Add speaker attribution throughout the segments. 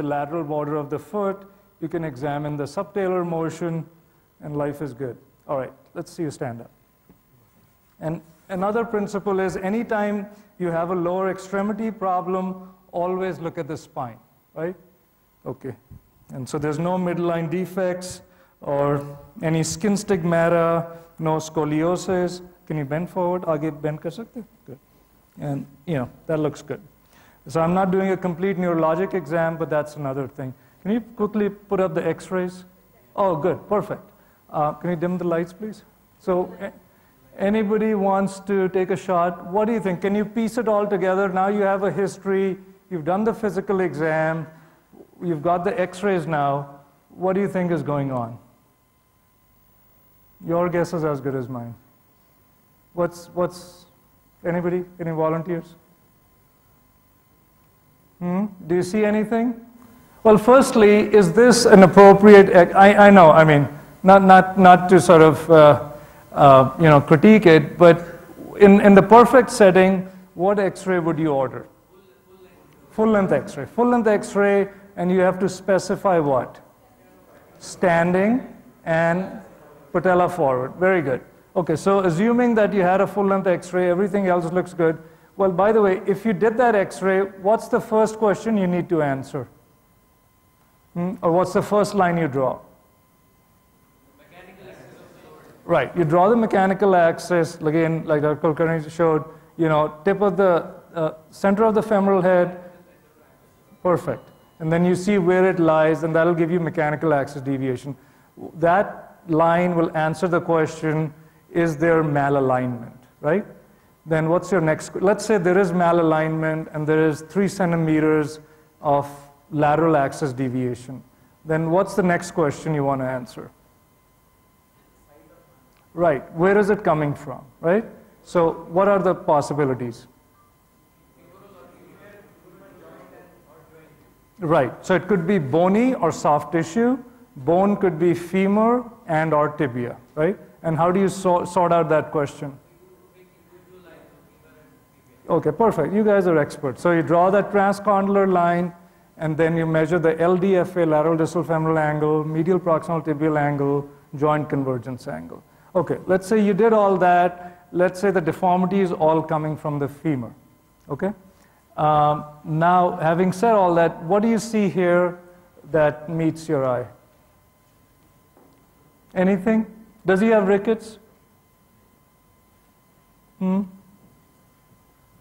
Speaker 1: the lateral border of the foot. You can examine the subtalar motion, and life is good. All right, let's see you stand up. And another principle is anytime you have a lower extremity problem, always look at the spine, right? Okay. And so there's no midline defects or any skin stigmata, no scoliosis. Can you bend forward? Aage bend kar sakte? Good. And, that looks good. So I'm not doing a complete neurologic exam, but that's another thing. Can you quickly put up the x-rays? Oh, good, perfect. Can you dim the lights, please? So anybody wants to take a shot? What do you think? Can you piece it all together? Now you have a history, you've done the physical exam, you've got the x-rays now. What do you think is going on? Your guess is as good as mine. Anybody? Any volunteers? Do you see anything? Well, firstly, is this an appropriate, I know, I mean, not to sort of, critique it, but in the perfect setting, what x-ray would you order? Full-length x-ray. Full-length x-ray, and you have to specify what? Standing and patella forward. Very good. Okay, so assuming that you had a full-length x-ray, everything else looks good. Well, by the way, if you did that x-ray, what's the first question you need to answer? Or what's the first line you draw? Mechanical axis of the lower. Right, you draw the mechanical axis, again, like Dr. Kulkarni showed, tip of the center of the femoral head, perfect. And then you see where it lies, and that'll give you mechanical axis deviation. That line will answer the question, is there malalignment, right? Then what's your next, let's say there is malalignment and there is 3 centimeters of lateral axis deviation. Then what's the next question you want to answer? Right, where is it coming from, right? So what are the possibilities? Right, so it could be bony or soft tissue. Bone could be femur and or tibia, right? And how do you sort out that question? Okay, perfect. You guys are experts. So you draw that transcondylar line, and then you measure the LDFA, lateral distal femoral angle, medial proximal tibial angle, joint convergence angle. Okay, let's say you did all that. Let's say the deformity is all coming from the femur. Okay? Now, having said all that, what do you see here that meets your eye? Anything? Does he have rickets?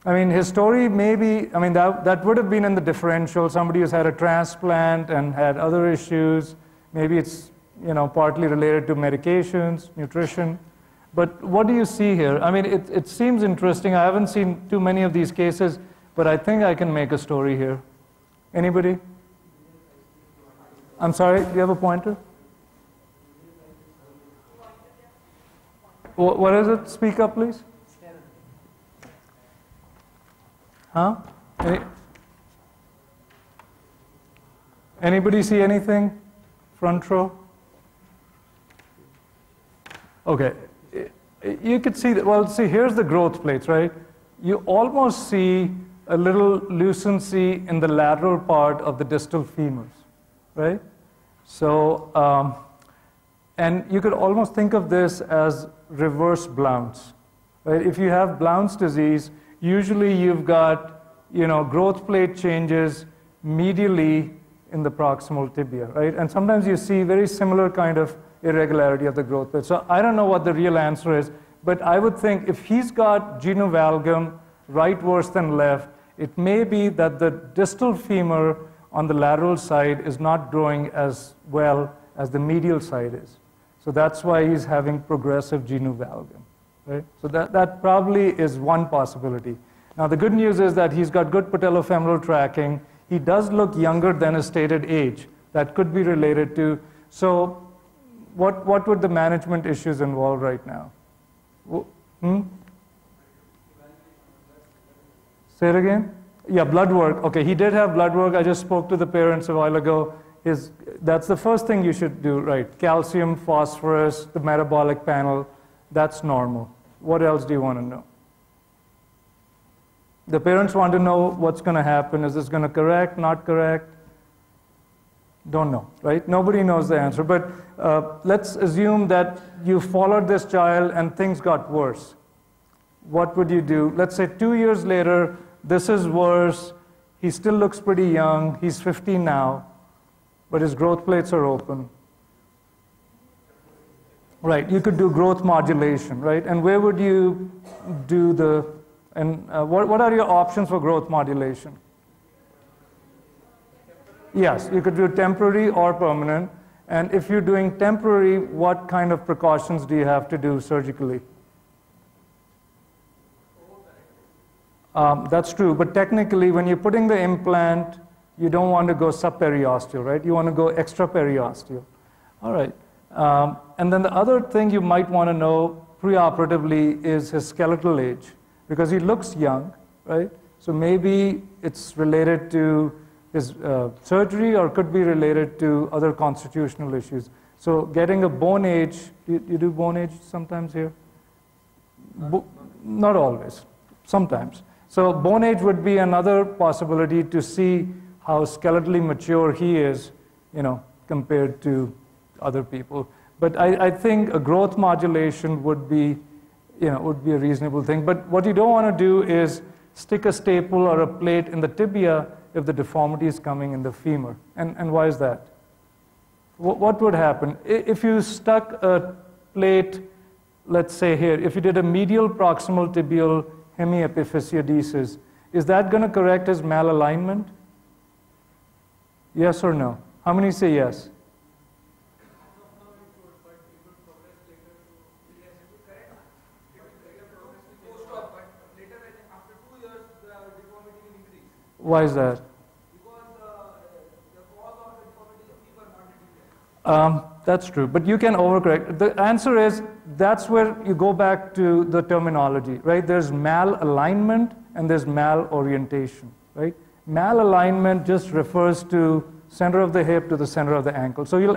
Speaker 1: I mean, his story maybe, I mean, that would have been in the differential. Somebody who's had a transplant and had other issues. Maybe it's, partly related to medications, nutrition. But what do you see here? I mean, it seems interesting. I haven't seen too many of these cases, but I think I can make a story here. Anybody? I'm sorry, do you have a pointer? What is it? Speak up, please. Huh? Anybody see anything? Front row? Okay. You could see that, well, see, here's the growth plates, right? You almost see a little lucency in the lateral part of the distal femurs, right? So, and you could almost think of this as reverse Blount's, right? If you have Blount's disease, usually you've got, growth plate changes medially in the proximal tibia, right? And sometimes you see very similar kind of irregularity of the growth plate. So I don't know what the real answer is, but I would think if he's got genu valgum right worse than left, it may be that the distal femur on the lateral side is not growing as well as the medial side is. So that's why he's having progressive genu valgum, right? So that probably is one possibility. Now the good news is that he's got good patellofemoral tracking. He does look younger than his stated age. That could be related to, so what would the management issues involve right now? Say it again? Yeah, blood work. Okay, he did have blood work. I just spoke to the parents a while ago. That's the first thing you should do, right? Calcium, phosphorus, the metabolic panel, that's normal. What else do you want to know? The parents want to know what's going to happen. Is this going to correct, not correct? Don't know, right? Nobody knows the answer. But let's assume that you followed this child and things got worse. What would you do? Let's say 2 years later, this is worse. He still looks pretty young. He's 15 now, but his growth plates are open. Right, you could do growth modulation, right? And where would you do the, and what are your options for growth modulation? Yes, you could do temporary or permanent. And if you're doing temporary, what kind of precautions do you have to do surgically? That's true, but technically when you're putting the implant, you don't want to go subperiosteal, right? You want to go extraperiosteal. All right. And then the other thing you might want to know preoperatively is his skeletal age, because he looks young, right? So maybe it's related to his surgery or could be related to other constitutional issues. So getting a bone age, you do bone age sometimes here? Not always, sometimes. So bone age would be another possibility to see how skeletally mature he is, compared to other people. But I think a growth modulation would be a reasonable thing. But what you don't want to do is stick a staple or a plate in the tibia if the deformity is coming in the femur. And why is that? What would happen? If you stuck a plate, let's say here, if you did a medial proximal tibial hemiepiphysiodesis, is that going to correct his malalignment? Yes or no? How many say yes? Why is that?
Speaker 2: Because the cause of the deformity is fever, not disease.
Speaker 1: That's true, but you can overcorrect. The answer is that's where you go back to the terminology, right? There's malalignment and there's malorientation, right? Malalignment just refers to center of the hip to the center of the ankle. So you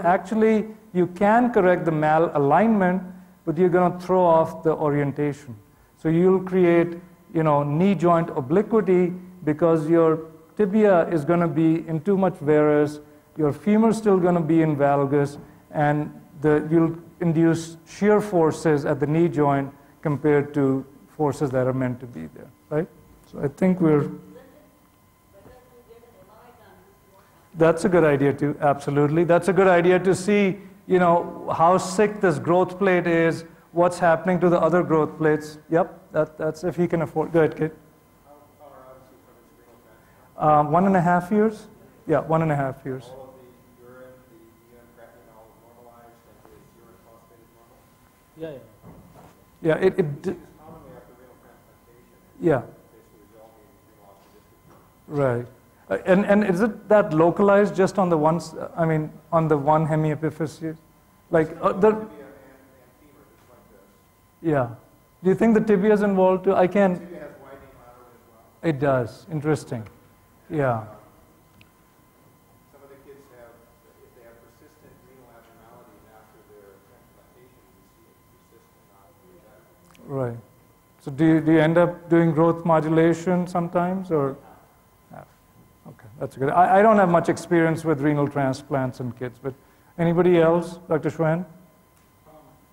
Speaker 1: can correct the malalignment, but you're going to throw off the orientation. So you'll create, knee joint obliquity because your tibia is going to be in too much varus, your femur is still going to be in valgus, and you'll induce shear forces at the knee joint compared to forces that are meant to be there, right? So I think that's a good idea too, absolutely. That's a good idea to see, how sick this growth plate is, what's happening to the other growth plates. Yep, that's if he can afford. Go ahead, kid. 1.5 years? Yeah, 1.5 years.
Speaker 3: All of the urine, the creatinine, all normalized, and his urine phosphate is normal?
Speaker 1: Yeah.
Speaker 3: It's commonly after renal transplantation.
Speaker 1: Yeah.
Speaker 3: Basically resulting in renal oxygen.
Speaker 1: Right. And is it that localized just on the one hemiepiphysis? Like
Speaker 3: Tibia and femur, just like this.
Speaker 1: Yeah. Do you think the tibia is involved too? I can't.
Speaker 3: Tibia has widening laterally as well.
Speaker 1: It does. Interesting. Yeah.
Speaker 3: Some of the kids have, if they have persistent renal abnormalities after their transplantation, you see it persistent, not
Speaker 1: Right. So do you end up doing growth modulation sometimes, or? Yeah. Okay, that's good. I don't have much experience with renal transplants in kids, but anybody else, Dr. Schwen?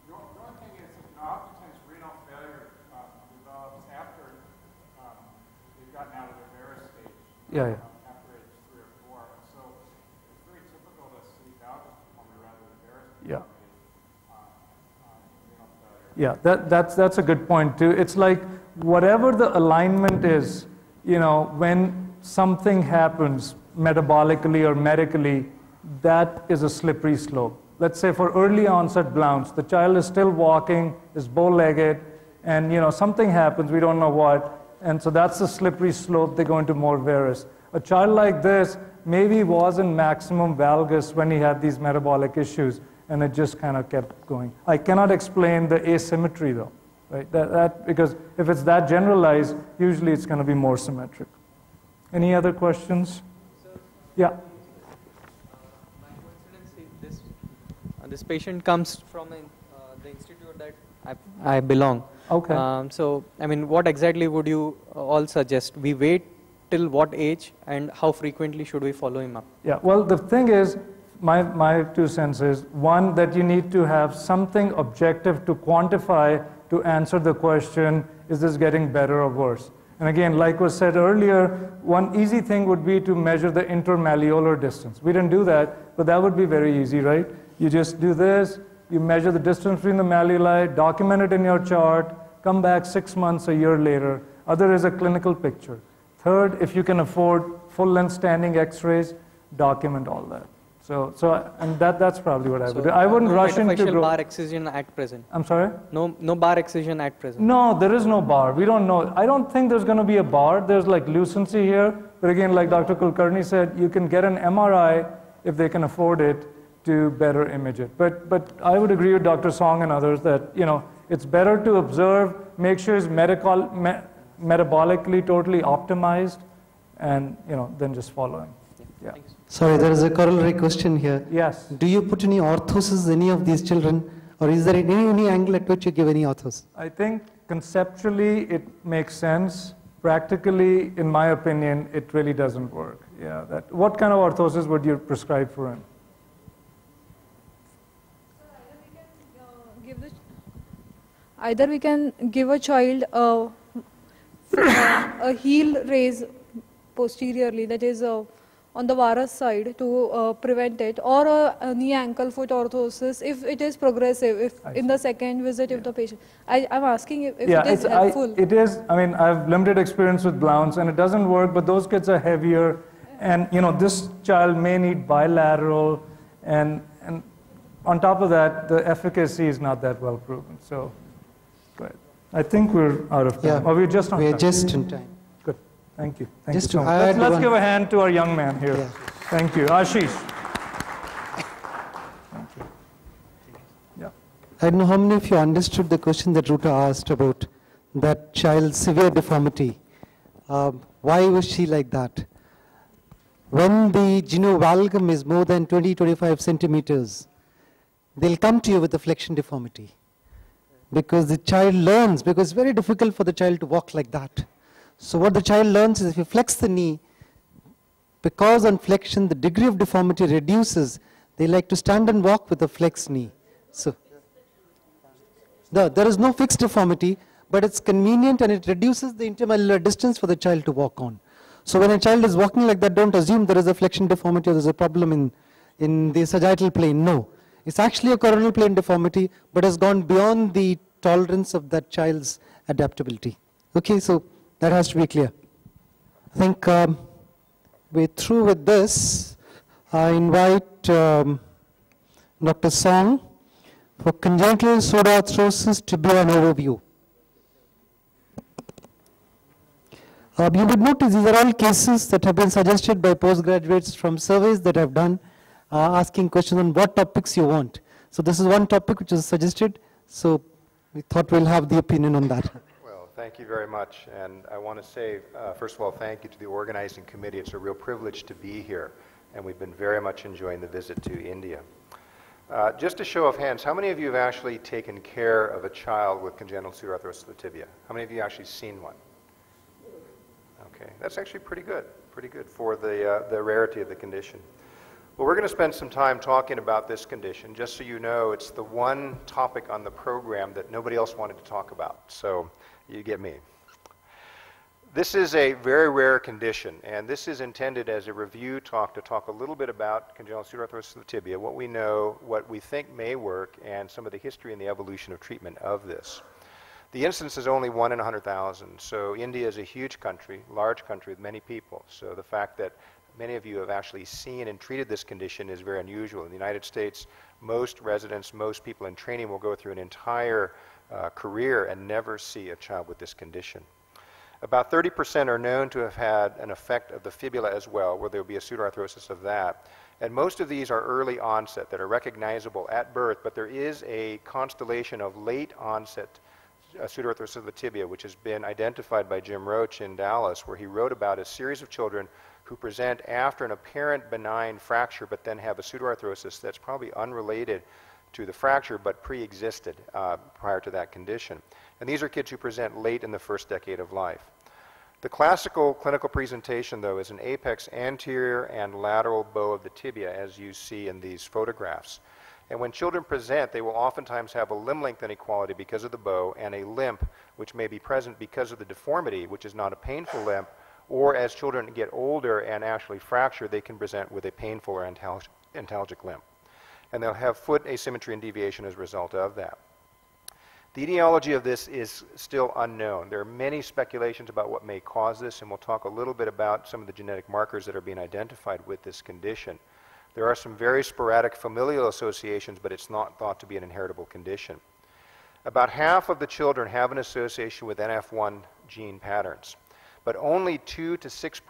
Speaker 4: The only thing is, oftentimes renal failure develops after they've gotten out of the varus stage.
Speaker 1: Yeah.
Speaker 4: After age 3 or 4. And so it's very typical to see valgus deformity rather than varus
Speaker 1: Yeah.
Speaker 4: deformity. Renal failure.
Speaker 1: Yeah, that's a good point too. It's like whatever the alignment is, when something happens metabolically or medically, that is a slippery slope. Let's say for early onset Blount's, the child is still walking, is bow-legged, and something happens, we don't know what, and so that's the slippery slope, they go into more varus. A child like this maybe was in maximum valgus when he had these metabolic issues, and it just kind of kept going. I cannot explain the asymmetry though, right? Because if it's that generalized, usually it's going to be more symmetric. Any other questions? Yeah.
Speaker 5: By coincidence, this patient comes from the institute that I belong.
Speaker 1: Okay.
Speaker 5: So, what exactly would you all suggest? We wait till what age, and how frequently should we follow him up?
Speaker 1: Yeah, well, the thing is, my 2 cents is, one, that you need to have something objective to quantify to answer the question, is this getting better or worse? And again, like was said earlier, one easy thing would be to measure the intermalleolar distance. We didn't do that, but that would be very easy, right? You just do this, you measure the distance between the malleoli, document it in your chart, come back 6 months, a year later. Other is a clinical picture. Third, if you can afford full-length standing x-rays, document all that. And that's probably what I would do. I wouldn't rush into
Speaker 5: metaphyseal bar excision at present.
Speaker 1: I'm sorry?
Speaker 5: No bar excision at present.
Speaker 1: No, there is no bar. We don't know. I don't think there's going to be a bar. There's like lucency here. But again, like Dr. Kulkarni said, you can get an MRI if they can afford it to better image it. But I would agree with Dr. Song and others that, it's better to observe, make sure it's metabolically totally optimized, and, than just following. Yeah.
Speaker 6: Sorry, there is a corollary question here.
Speaker 1: Yes.
Speaker 6: Do you put any orthoses any of these children, or is there any angle at which you give any orthos?
Speaker 1: I think conceptually it makes sense. Practically, in my opinion, it really doesn't work. Yeah. What kind of orthosis would you prescribe for him?
Speaker 7: Either we can give a child a heel raise posteriorly, that is on the varus side, to prevent it, or a knee ankle foot orthosis if it is progressive, if in the second visit, if the patient. I'm asking if it is helpful.
Speaker 1: It is. I mean, I have limited experience with Blounce, and it doesn't work, but those kids are heavier, and this child may need bilateral, and on top of that, the efficacy is not that well proven. So, go ahead. I think we're out of time.
Speaker 6: Yeah,
Speaker 1: or we're just on time.
Speaker 6: We're just in time.
Speaker 1: Good. Thank you. Thank
Speaker 6: Just
Speaker 1: you so
Speaker 6: to
Speaker 1: much.
Speaker 6: add
Speaker 1: Let's
Speaker 6: one-
Speaker 1: give a hand to our young man here.
Speaker 6: Yeah.
Speaker 1: Thank you. Ashish. Thank you. Yeah.
Speaker 6: I don't know how many of you understood the question that Ruta asked about that child's severe deformity. Why was she like that? When the genovalgum is more than 20-25 centimeters, they'll come to you with a flexion deformity. Because the child learns, because it's very difficult for the child to walk like that. So what the child learns is if you flex the knee, because on flexion the degree of deformity reduces, they like to stand and walk with a flexed knee. So there is no fixed deformity, but it's convenient and it reduces the intermalleolar distance for the child to walk on. So when a child is walking like that, don't assume there is a flexion deformity or there's a problem in the sagittal plane. No. It's actually a coronal plane deformity, but has gone beyond the tolerance of that child's adaptability. Okay, so that has to be clear. I think we're through with this. I invite Dr. Song for congenital pseudoarthrosis to be an overview. You would notice these are all cases that have been suggested by postgraduates from surveys that I've done, asking questions on what topics you want. So this is one topic which is suggested, so we thought we'll have the opinion on that.
Speaker 3: Well, thank you very much. And I want to say, first of all, thank you to the organizing committee. It's a real privilege to be here, and we've been very much enjoying the visit to India. Just a show of hands, how many of you have actually taken care of a child with congenital pseudoarthrosis of the tibia? How many of you actually seen one? Okay, that's actually pretty good for the rarity of the condition. Well, we're going to spend some time talking about this condition. Just so you know, it's the one topic on the program that nobody else wanted to talk about, so you get me. This is a very rare condition, and this is intended as a review talk to talk a little bit about congenital pseudoarthrosis of the tibia, what we know, what we think may work, and some of the history and the evolution of treatment of this. The incidence is only 1 in 100,000, so India is a huge country, large country with many people. So the fact that many of you have actually seen and treated this condition is very unusual. In the United States, most residents, most people in training will go through an entire career and never see a child with this condition. About 30% are known to have had an effect of the fibula as well, where there will be a pseudoarthrosis of that. And most of these are early onset that are recognizable at birth, but there is a constellation of late onset pseudoarthrosis of the tibia, which has been identified by Jim Roach in Dallas, where he wrote about a series of children who present after an apparent benign fracture, but then have a pseudoarthrosis that's probably unrelated to the fracture, but pre-existed prior to that condition. And these are kids who present late in the first decade of life. The classical clinical presentation, though, is an apex anterior and lateral bow of the tibia, as you see in these photographs. And when children present, they will oftentimes have a limb length inequality because of the bow and a limp, which may be present because of the deformity, which is not a painful limp, or as children get older and actually fracture, they can present with a painful or antalgic limp. And they'll have foot asymmetry and deviation as a result of that. The etiology of this is still unknown. There are many speculations about what may cause this, and we'll talk a little bit about some of the genetic markers that are being identified with this condition. There are some very sporadic familial associations, but it's not thought to be an inheritable condition. About half of the children have an association with NF1 gene patterns, but only 2 to 6%